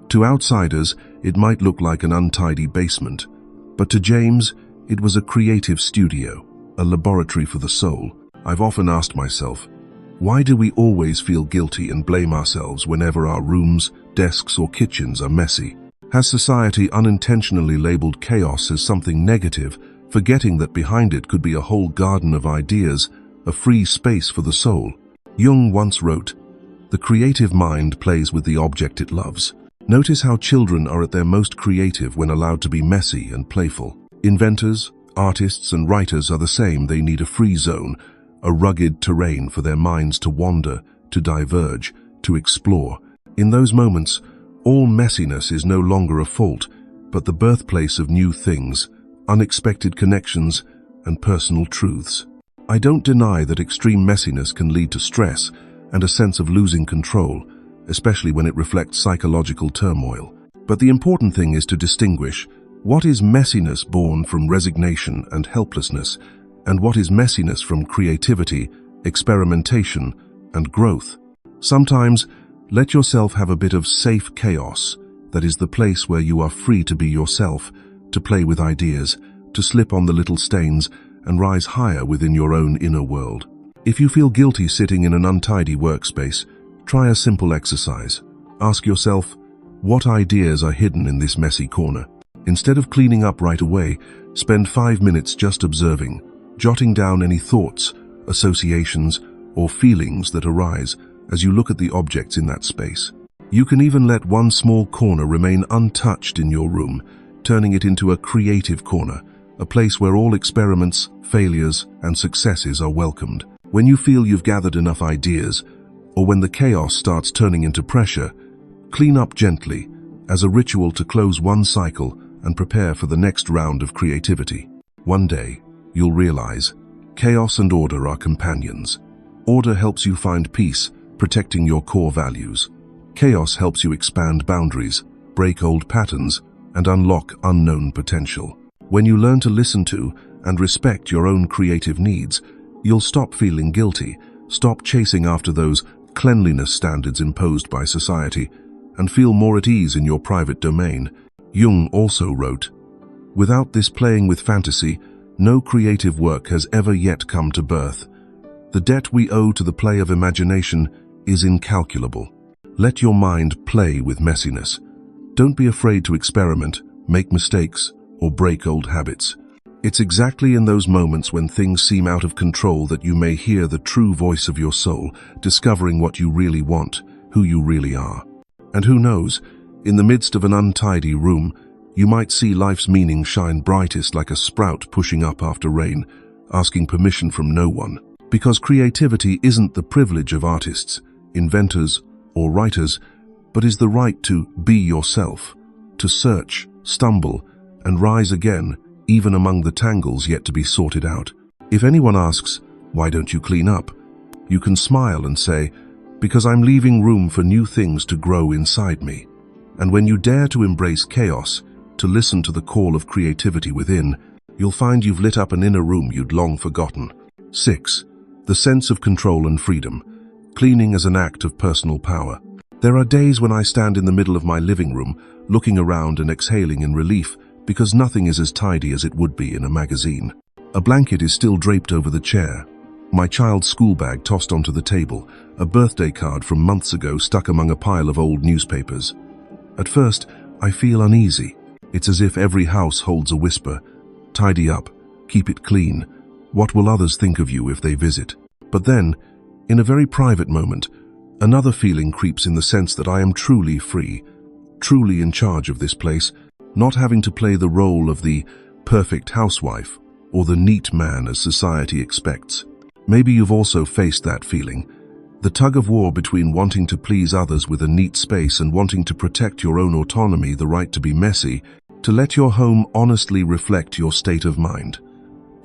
To outsiders, it might look like an untidy basement, but to James, it was a creative studio, a laboratory for the soul. I've often asked myself, why do we always feel guilty and blame ourselves whenever our rooms, desks, or kitchens are messy? Has society unintentionally labeled chaos as something negative, forgetting that behind it could be a whole garden of ideas, a free space for the soul? Jung once wrote, "The creative mind plays with the object it loves." Notice how children are at their most creative when allowed to be messy and playful. Inventors, artists, and writers are the same. They need a free zone, a rugged terrain for their minds to wander, to diverge, to explore. In those moments, all messiness is no longer a fault, but the birthplace of new things, unexpected connections, and personal truths. I don't deny that extreme messiness can lead to stress and a sense of losing control, especially when it reflects psychological turmoil. But the important thing is to distinguish what is messiness born from resignation and helplessness, and what is messiness from creativity, experimentation, and growth. Sometimes, let yourself have a bit of safe chaos, that is the place where you are free to be yourself, to play with ideas, to slip on the little stains, and rise higher within your own inner world. If you feel guilty sitting in an untidy workspace, try a simple exercise. Ask yourself, what ideas are hidden in this messy corner? Instead of cleaning up right away, spend 5 minutes just observing, jotting down any thoughts, associations, or feelings that arise as you look at the objects in that space. You can even let one small corner remain untouched in your room, turning it into a creative corner, a place where all experiments, failures, and successes are welcomed. When you feel you've gathered enough ideas, or when the chaos starts turning into pressure, clean up gently, as a ritual to close one cycle and prepare for the next round of creativity. One day, you'll realize, chaos and order are companions. Order helps you find peace, protecting your core values. Chaos helps you expand boundaries, break old patterns, and unlock unknown potential. When you learn to listen to and respect your own creative needs, you'll stop feeling guilty, stop chasing after those cleanliness standards imposed by society, and feel more at ease in your private domain. Jung also wrote, "Without this playing with fantasy, no creative work has ever yet come to birth. The debt we owe to the play of imagination is incalculable. Let your mind play with messiness. Don't be afraid to experiment, make mistakes, or break old habits. It's exactly in those moments when things seem out of control that you may hear the true voice of your soul, discovering what you really want, who you really are. And who knows, in the midst of an untidy room, you might see life's meaning shine brightest like a sprout pushing up after rain, asking permission from no one. Because creativity isn't the privilege of artists, inventors, or writers, but is the right to be yourself, to search, stumble, and rise again, even among the tangles yet to be sorted out. If anyone asks, "Why don't you clean up?" you can smile and say, "Because I'm leaving room for new things to grow inside me." And when you dare to embrace chaos, to listen to the call of creativity within, you'll find you've lit up an inner room you'd long forgotten. 6. The sense of control and freedom. Cleaning as an act of personal power. There are days when I stand in the middle of my living room, looking around and exhaling in relief, because nothing is as tidy as it would be in a magazine. A blanket is still draped over the chair, my child's school bag tossed onto the table, a birthday card from months ago stuck among a pile of old newspapers. At first, I feel uneasy. It's as if every house holds a whisper. Tidy up, keep it clean. What will others think of you if they visit? But then, in a very private moment, another feeling creeps in the sense that I am truly free, truly in charge of this place, not having to play the role of the perfect housewife or the neat man as society expects. Maybe you've also faced that feeling, the tug of war between wanting to please others with a neat space and wanting to protect your own autonomy, the right to be messy, to let your home honestly reflect your state of mind,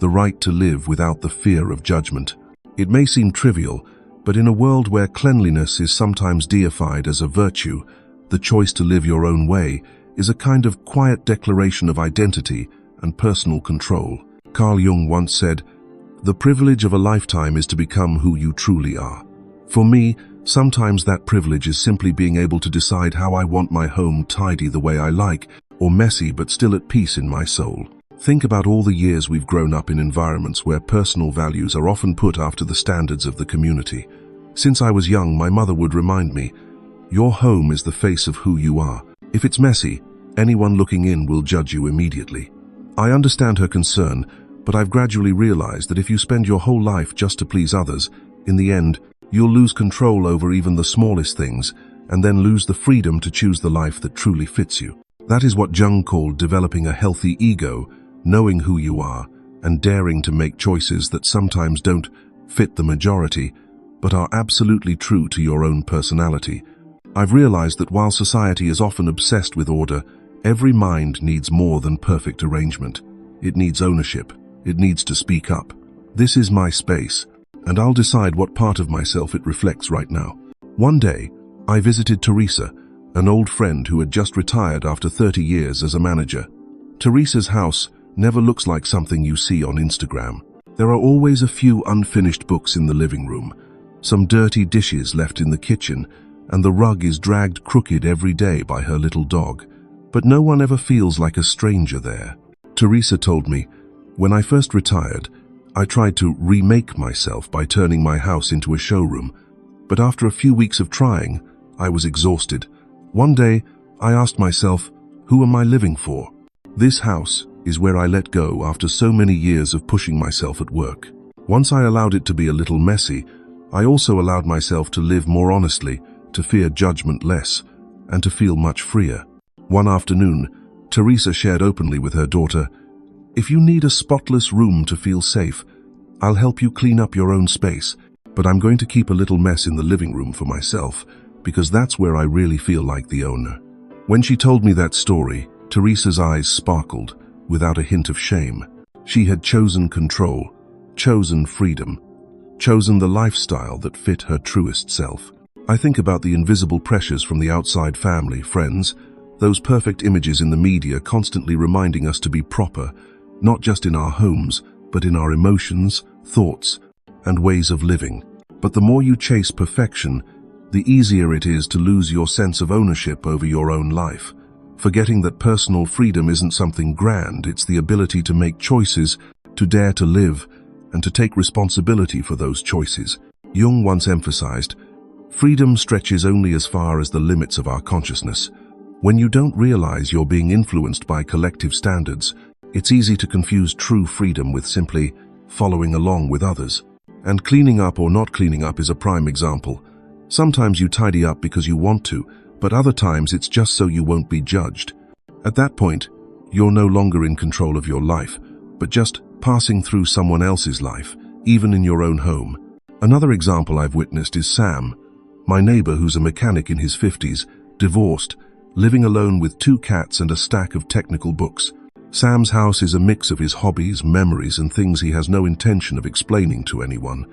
the right to live without the fear of judgment. It may seem trivial, but in a world where cleanliness is sometimes deified as a virtue, the choice to live your own way is a kind of quiet declaration of identity and personal control. Carl Jung once said, "The privilege of a lifetime is to become who you truly are." For me, sometimes that privilege is simply being able to decide how I want my home, tidy the way I like, or messy but still at peace in my soul. Think about all the years we've grown up in environments where personal values are often put after the standards of the community. Since I was young, my mother would remind me, "Your home is the face of who you are. If it's messy, anyone looking in will judge you immediately." I understand her concern, but I've gradually realized that if you spend your whole life just to please others, in the end, you'll lose control over even the smallest things, and then lose the freedom to choose the life that truly fits you. That is what Jung called developing a healthy ego, knowing who you are, and daring to make choices that sometimes don't fit the majority, but are absolutely true to your own personality. I've realized that while society is often obsessed with order, every mind needs more than perfect arrangement. It needs ownership. It needs to speak up. This is my space, and I'll decide what part of myself it reflects right now. One day, I visited Teresa, an old friend who had just retired after 30 years as a manager. Teresa's house never looks like something you see on Instagram. There are always a few unfinished books in the living room, some dirty dishes left in the kitchen, and the rug is dragged crooked every day by her little dog. But no one ever feels like a stranger there. Teresa told me, "When I first retired, I tried to remake myself by turning my house into a showroom, but after a few weeks of trying, I was exhausted. One day, I asked myself, who am I living for? This house is where I let go after so many years of pushing myself at work. Once I allowed it to be a little messy, I also allowed myself to live more honestly, to fear judgment less, and to feel much freer." One afternoon, Teresa shared openly with her daughter, "If you need a spotless room to feel safe, I'll help you clean up your own space, but I'm going to keep a little mess in the living room for myself, because that's where I really feel like the owner." When she told me that story, Teresa's eyes sparkled, without a hint of shame. She had chosen control, chosen freedom, chosen the lifestyle that fit her truest self. I think about the invisible pressures from the outside family, friends, those perfect images in the media constantly reminding us to be proper, not just in our homes, but in our emotions, thoughts, and ways of living. But the more you chase perfection, the easier it is to lose your sense of ownership over your own life, forgetting that personal freedom isn't something grand, it's the ability to make choices, to dare to live, and to take responsibility for those choices. Jung once emphasized, freedom stretches only as far as the limits of our consciousness. When you don't realize you're being influenced by collective standards, it's easy to confuse true freedom with simply following along with others. And cleaning up or not cleaning up is a prime example. Sometimes you tidy up because you want to, but other times it's just so you won't be judged. At that point, you're no longer in control of your life, but just passing through someone else's life, even in your own home. Another example I've witnessed is Sam, my neighbor who's a mechanic in his 50s, divorced, living alone with 2 cats and a stack of technical books. Sam's house is a mix of his hobbies, memories, and things he has no intention of explaining to anyone.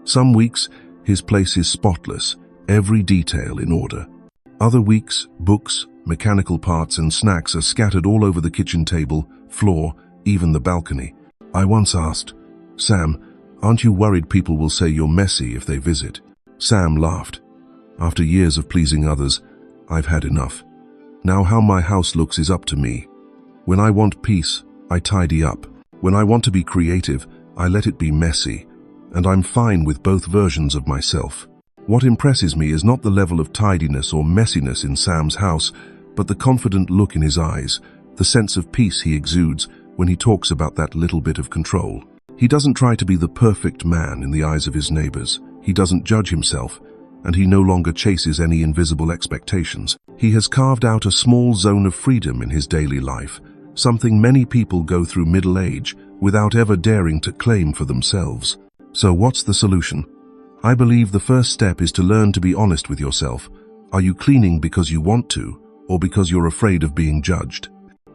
Some weeks, his place is spotless, every detail in order. Other weeks, books, mechanical parts, and snacks are scattered all over the kitchen table, floor, even the balcony. I once asked, "Sam, aren't you worried people will say you're messy if they visit?" Sam laughed. "After years of pleasing others, I've had enough. Now how my house looks is up to me. When I want peace, I tidy up. When I want to be creative, I let it be messy. And I'm fine with both versions of myself." What impresses me is not the level of tidiness or messiness in Sam's house, but the confident look in his eyes, the sense of peace he exudes when he talks about that little bit of control. He doesn't try to be the perfect man in the eyes of his neighbors. He doesn't judge himself, and he no longer chases any invisible expectations. He has carved out a small zone of freedom in his daily life, something many people go through middle age without ever daring to claim for themselves. So what's the solution? I believe the first step is to learn to be honest with yourself. Are you cleaning because you want to, or because you're afraid of being judged?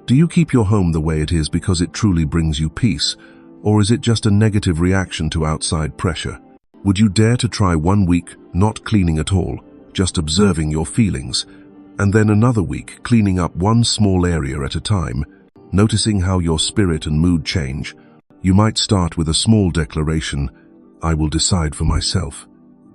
Do you keep your home the way it is because it truly brings you peace, or is it just a negative reaction to outside pressure? Would you dare to try 1 week not cleaning at all, just observing your feelings, and then another week cleaning up one small area at a time, noticing how your spirit and mood change? You might start with a small declaration, "I will decide for myself."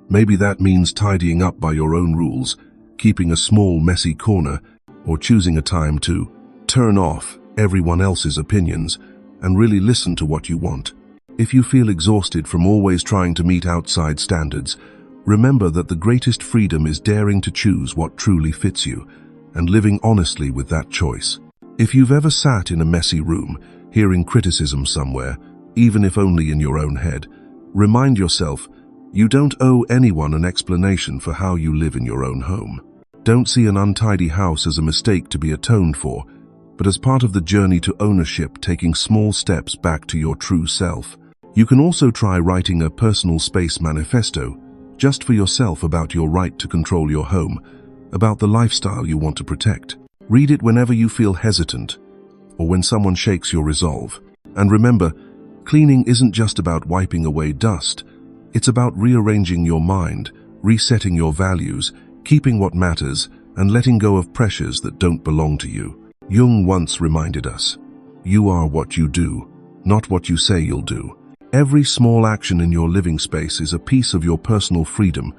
Maybe that means tidying up by your own rules, keeping a small messy corner, or choosing a time to turn off everyone else's opinions and really listen to what you want. If you feel exhausted from always trying to meet outside standards, remember that the greatest freedom is daring to choose what truly fits you and living honestly with that choice. If you've ever sat in a messy room, hearing criticism somewhere, even if only in your own head, remind yourself, you don't owe anyone an explanation for how you live in your own home. Don't see an untidy house as a mistake to be atoned for, but as part of the journey to ownership, taking small steps back to your true self. You can also try writing a personal space manifesto, just for yourself, about your right to control your home, about the lifestyle you want to protect. Read it whenever you feel hesitant, or when someone shakes your resolve. And remember, cleaning isn't just about wiping away dust. It's about rearranging your mind, resetting your values, keeping what matters, and letting go of pressures that don't belong to you. Jung once reminded us, "You are what you do, not what you say you'll do." Every small action in your living space is a piece of your personal freedom,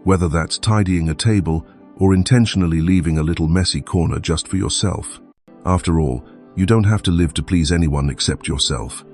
whether that's tidying a table or intentionally leaving a little messy corner just for yourself. After all, you don't have to live to please anyone except yourself.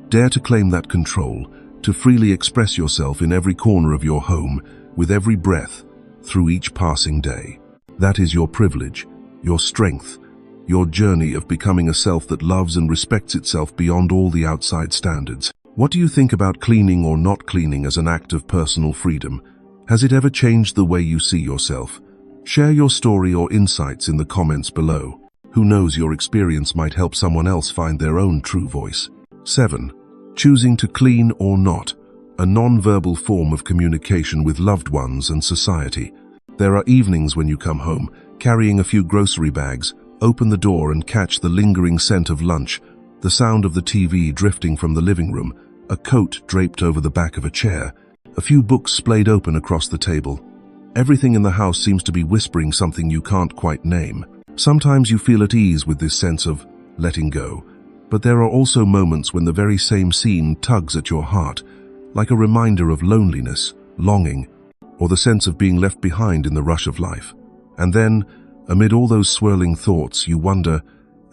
Dare to claim that control, to freely express yourself in every corner of your home, with every breath, through each passing day. That is your privilege, your strength, your journey of becoming a self that loves and respects itself beyond all the outside standards. What do you think about cleaning or not cleaning as an act of personal freedom? Has it ever changed the way you see yourself? Share your story or insights in the comments below. Who knows, your experience might help someone else find their own true voice. 7. Choosing to clean or not, a non-verbal form of communication with loved ones and society. There are evenings when you come home, carrying a few grocery bags, open the door and catch the lingering scent of lunch, the sound of the TV drifting from the living room, a coat draped over the back of a chair, a few books splayed open across the table. Everything in the house seems to be whispering something you can't quite name. Sometimes you feel at ease with this sense of letting go, but there are also moments when the very same scene tugs at your heart, like a reminder of loneliness, longing, or the sense of being left behind in the rush of life. And then, amid all those swirling thoughts, you wonder,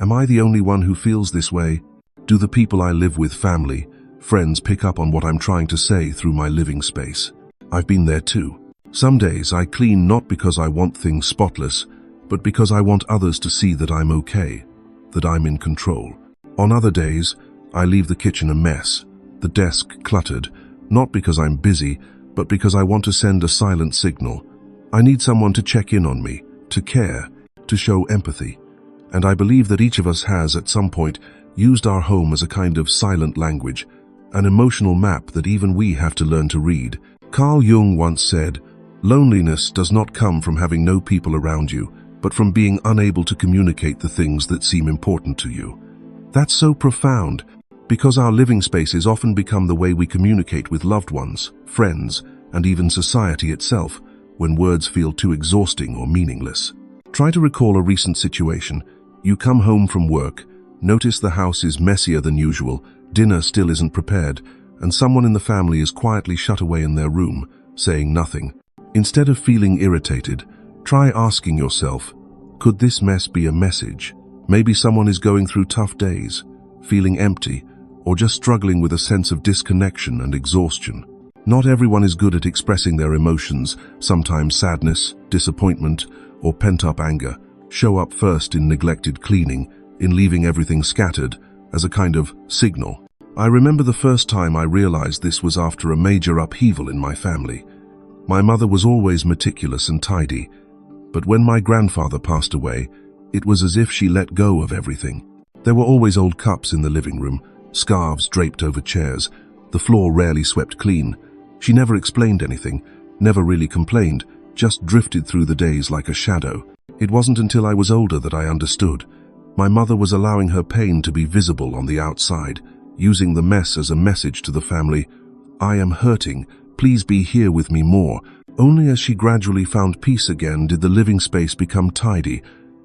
am I the only one who feels this way? Do the people I live with, family, friends, pick up on what I'm trying to say through my living space? I've been there too. Some days I clean not because I want things spotless, but because I want others to see that I'm okay, that I'm in control. On other days, I leave the kitchen a mess, the desk cluttered, not because I'm busy, but because I want to send a silent signal. I need someone to check in on me, to care, to show empathy. And I believe that each of us has, at some point, used our home as a kind of silent language, an emotional map that even we have to learn to read. Carl Jung once said, "Loneliness does not come from having no people around you, but from being unable to communicate the things that seem important to you." That's so profound, because our living spaces often become the way we communicate with loved ones, friends, and even society itself, when words feel too exhausting or meaningless. Try to recall a recent situation. You come home from work, notice the house is messier than usual, dinner still isn't prepared, and someone in the family is quietly shut away in their room, saying nothing. Instead of feeling irritated, try asking yourself, could this mess be a message? Maybe someone is going through tough days, feeling empty, or just struggling with a sense of disconnection and exhaustion. Not everyone is good at expressing their emotions. Sometimes sadness, disappointment, or pent-up anger show up first in neglected cleaning, in leaving everything scattered, as a kind of signal. I remember the first time I realized this was after a major upheaval in my family. My mother was always meticulous and tidy, but when my grandfather passed away, it was as if she let go of everything. There were always old cups in the living room, scarves draped over chairs, the floor rarely swept clean. She never explained anything, never really complained, just drifted through the days like a shadow. It wasn't until I was older that I understood. My mother was allowing her pain to be visible on the outside, using the mess as a message to the family. I am hurting, please be here with me more. Only as she gradually found peace again did the living space become tidy,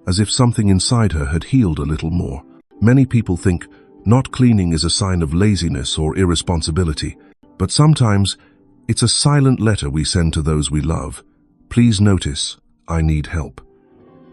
as if something inside her had healed a little more. Many people think not cleaning is a sign of laziness or irresponsibility, but sometimes it's a silent letter we send to those we love. Please notice, I need help.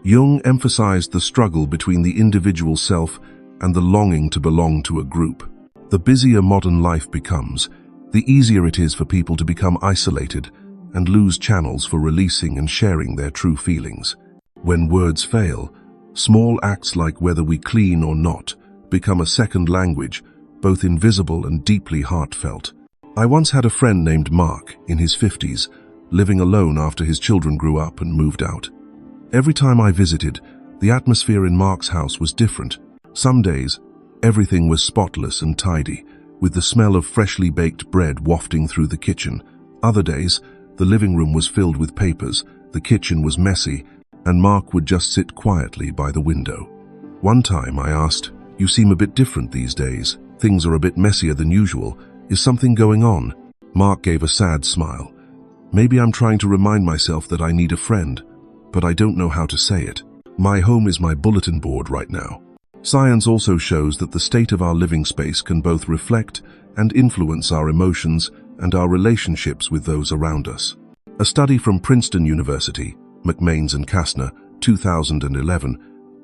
Jung emphasized the struggle between the individual self and the longing to belong to a group. The busier modern life becomes, the easier it is for people to become isolated and lose channels for releasing and sharing their true feelings. When words fail, small acts like whether we clean or not become a second language, both invisible and deeply heartfelt. I once had a friend named Mark, in his 50s, living alone after his children grew up and moved out. Every time I visited, the atmosphere in Mark's house was different. Some days, everything was spotless and tidy, with the smell of freshly baked bread wafting through the kitchen. Other days, the living room was filled with papers, the kitchen was messy, and Mark would just sit quietly by the window. One time I asked, "You seem a bit different these days. Things are a bit messier than usual. Is something going on?" Mark gave a sad smile. "Maybe I'm trying to remind myself that I need a friend, but I don't know how to say it. My home is my bulletin board right now." Science also shows that the state of our living space can both reflect and influence our emotions and our relationships with those around us. A study from Princeton University, McMains and Kastner, 2011,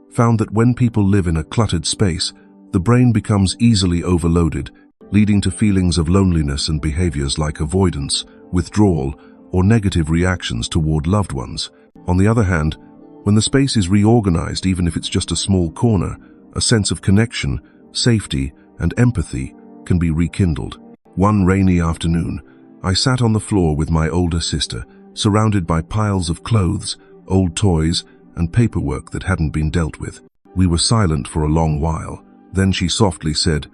found that when people live in a cluttered space, the brain becomes easily overloaded, leading to feelings of loneliness and behaviors like avoidance, withdrawal, or negative reactions toward loved ones. On the other hand, when the space is reorganized, even if it's just a small corner, a sense of connection, safety, and empathy can be rekindled. One rainy afternoon, I sat on the floor with my older sister, surrounded by piles of clothes, old toys, and paperwork that hadn't been dealt with. We were silent for a long while. Then she softly said,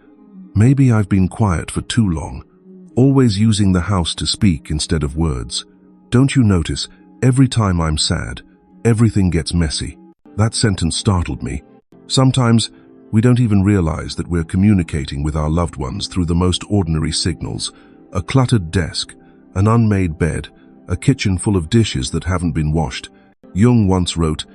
"Maybe I've been quiet for too long, always using the house to speak instead of words. Don't you notice, every time I'm sad, everything gets messy?" That sentence startled me. Sometimes, we don't even realize that we're communicating with our loved ones through the most ordinary signals: a cluttered desk, an unmade bed, a kitchen full of dishes that haven't been washed. Jung once wrote,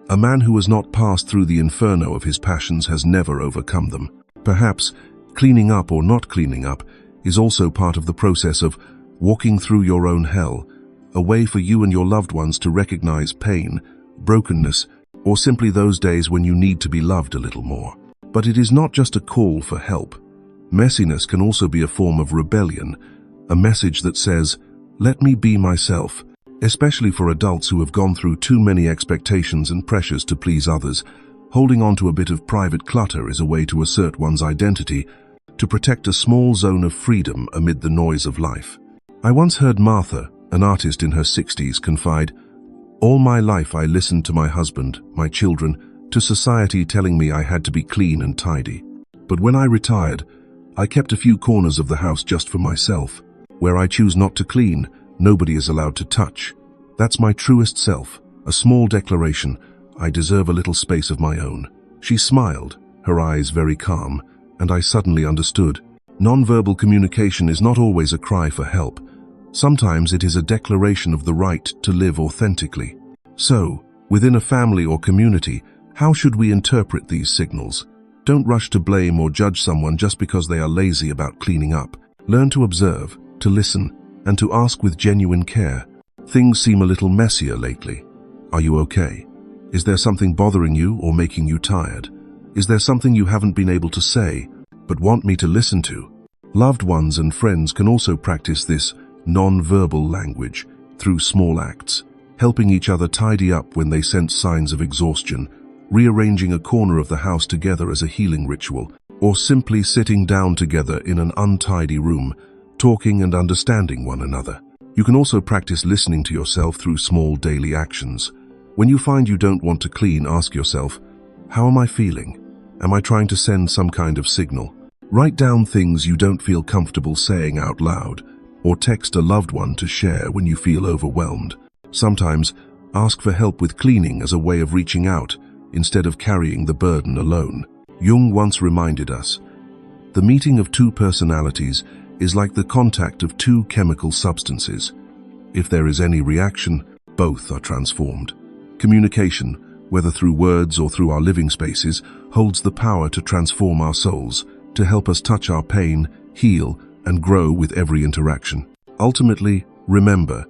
"A man who has not passed through the inferno of his passions has never overcome them." Perhaps cleaning up or not cleaning up is also part of the process of walking through your own hell, a way for you and your loved ones to recognize pain, brokenness, or simply those days when you need to be loved a little more. But it is not just a call for help. Messiness can also be a form of rebellion, a message that says, "Let me be myself," especially for adults who have gone through too many expectations and pressures to please others. Holding on to a bit of private clutter is a way to assert one's identity, to protect a small zone of freedom amid the noise of life. I once heard Martha, an artist in her 60s, confide, "All my life I listened to my husband, my children, to society telling me I had to be clean and tidy. But when I retired, I kept a few corners of the house just for myself. Where I choose not to clean, nobody is allowed to touch. That's my truest self, a small declaration. I deserve a little space of my own." She smiled, her eyes very calm, and I suddenly understood. Nonverbal communication is not always a cry for help. Sometimes it is a declaration of the right to live authentically. So, within a family or community, how should we interpret these signals? Don't rush to blame or judge someone just because they are lazy about cleaning up. Learn to observe, to listen, and to ask with genuine care. Things seem a little messier lately. Are you okay? Is there something bothering you or making you tired? Is there something you haven't been able to say, but want me to listen to? Loved ones and friends can also practice this non-verbal language through small acts, helping each other tidy up when they sense signs of exhaustion, rearranging a corner of the house together as a healing ritual, or simply sitting down together in an untidy room, talking and understanding one another. You can also practice listening to yourself through small daily actions. When you find you don't want to clean, ask yourself, "How am I feeling? Am I trying to send some kind of signal?" Write down things you don't feel comfortable saying out loud, or text a loved one to share when you feel overwhelmed. Sometimes, ask for help with cleaning as a way of reaching out, instead of carrying the burden alone. Jung once reminded us, "The meeting of two personalities is like the contact of two chemical substances. If there is any reaction, both are transformed." Communication, whether through words or through our living spaces, holds the power to transform our souls, to help us touch our pain, heal, and grow with every interaction. Ultimately, remember,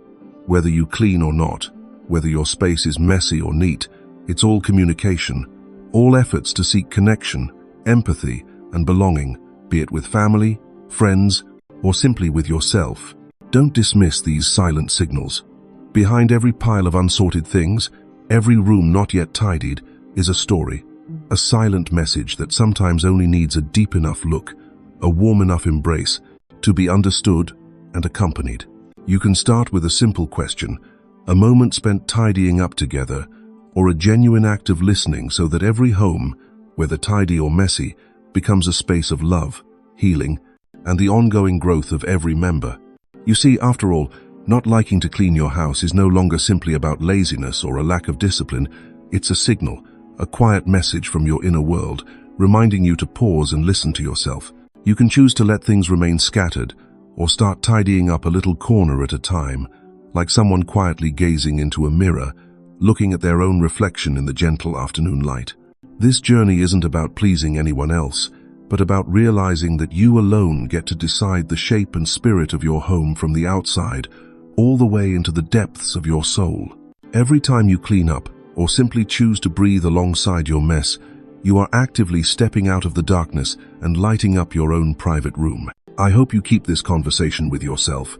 whether you clean or not, whether your space is messy or neat, it's all communication, all efforts to seek connection, empathy, and belonging, be it with family, friends, or simply with yourself. Don't dismiss these silent signals. Behind every pile of unsorted things, every room not yet tidied, is a story, a silent message that sometimes only needs a deep enough look, a warm enough embrace, to be understood and accompanied. You can start with a simple question, a moment spent tidying up together, or a genuine act of listening so that every home, whether tidy or messy, becomes a space of love, healing, and the ongoing growth of every member. You see, after all, not liking to clean your house is no longer simply about laziness or a lack of discipline. It's a signal, a quiet message from your inner world, reminding you to pause and listen to yourself. You can choose to let things remain scattered, or start tidying up a little corner at a time, like someone quietly gazing into a mirror, looking at their own reflection in the gentle afternoon light. This journey isn't about pleasing anyone else, but about realizing that you alone get to decide the shape and spirit of your home from the outside, all the way into the depths of your soul. Every time you clean up, or simply choose to breathe alongside your mess, you are actively stepping out of the darkness and lighting up your own private room. I hope you keep this conversation with yourself,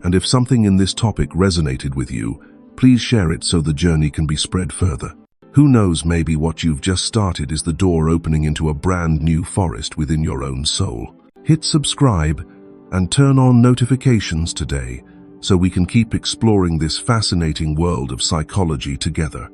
and if something in this topic resonated with you, please share it so the journey can be spread further. Who knows, maybe what you've just started is the door opening into a brand new forest within your own soul. Hit subscribe and turn on notifications today so we can keep exploring this fascinating world of psychology together.